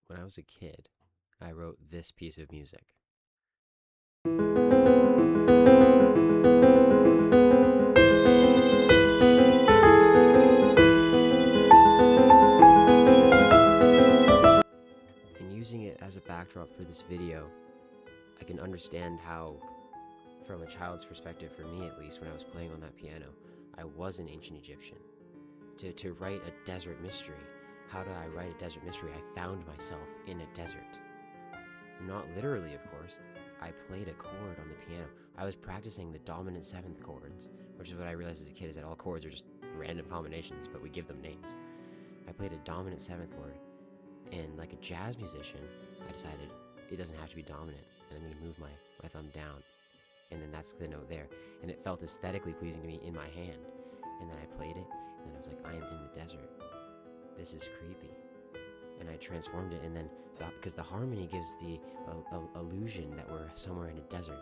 When I was a kid, I wrote this piece of music. And using it as a backdrop for this video, I can understand how, from a child's perspective, for me at least, when I was playing on that piano, I was an ancient Egyptian. To write a desert mystery, how do I write a desert mystery? I found myself in a desert. Not literally, of course. I played a chord on the piano. I was practicing the dominant seventh chords, which is what I realized as a kid, is that all chords are just random combinations, but we give them names. I played a dominant seventh chord, and like a jazz musician, I decided it doesn't have to be dominant, and I'm going to move my thumb down, and then that's the note there. And it felt aesthetically pleasing to me in my hand. And then I played it, and then I was like, I am in the desert. This is creepy. And I transformed it, and then, because the harmony gives the illusion that we're somewhere in a desert.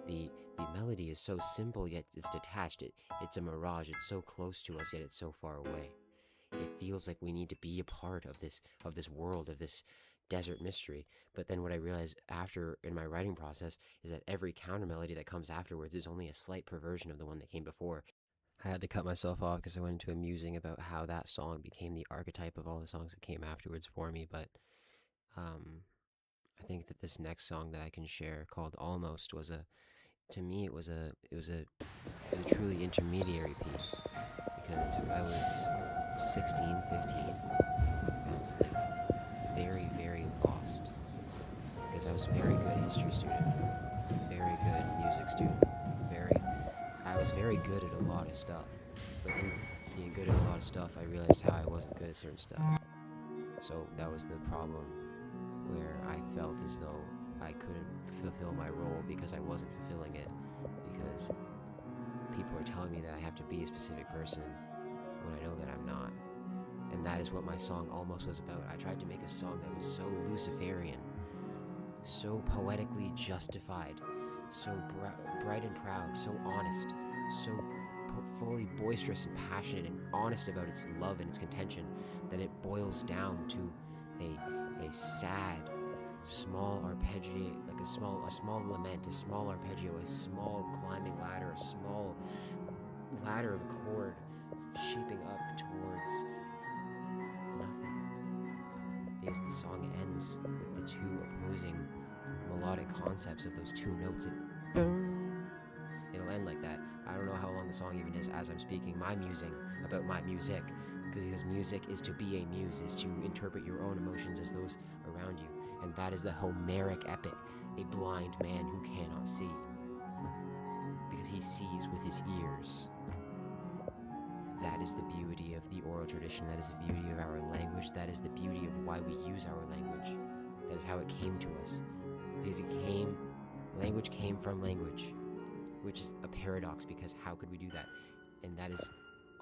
The melody is so simple, yet it's detached. It's a mirage. It's so close to us, yet it's so far away. It feels like we need to be a part of this world, of this desert mystery. But then what I realized after in my writing process is that every counter melody that comes afterwards is only a slight perversion of the one that came before. I had to cut myself off because I went into a musing about how that song became the archetype of all the songs that came afterwards for me. But I think that this next song that I can share, called Almost, to me it was a truly intermediary piece, because I was 16, 15. I was like very, very lost, because I was a very good history student, very good music student, I was very good at a lot of stuff. But in being good at a lot of stuff, I realized how I wasn't good at certain stuff. So that was the problem, where I felt as though I couldn't fulfill my role because I wasn't fulfilling it, because people are telling me that I have to be a specific person when I know that I'm not. And that is what my song Almost was about. I tried to make a song that was so Luciferian, so poetically justified, so bright and proud, so honest, so fully boisterous and passionate and honest about its love and its contention, that it boils down to a sad, small arpeggio, like a small lament, a small arpeggio, a small climbing ladder, a small ladder of a chord shaping up towards nothing. Because the song ends with the two opposing melodic concepts of those two notes. It'll end like that. I don't know how long the song even is as I'm speaking my musing about my music, because music is to be a muse, is to interpret your own emotions as those around you. And that is the Homeric epic, a blind man who cannot see, because he sees with his ears. That is the beauty of the oral tradition. That is the beauty of our language. That is the beauty of why we use our language. That is how it came to us. Because language came from language, which is a paradox, because how could we do that? And that is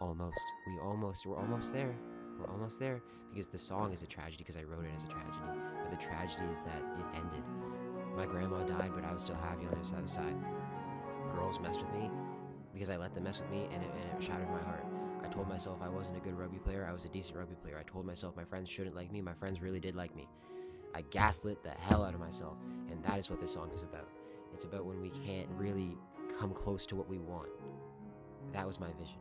almost. We're almost there. We're almost there, because the song is a tragedy, because I wrote it as a tragedy. But the tragedy is that it ended. My grandma died, but I was still happy on the other side. Girls messed with me because I let them mess with me, and it shattered my heart. I told myself I wasn't a good rugby player. I was a decent rugby player. I told myself my friends shouldn't like me. My friends really did like me. I gaslit the hell out of myself, and that is what this song is about. It's about when we can't really come close to what we want. That was my vision.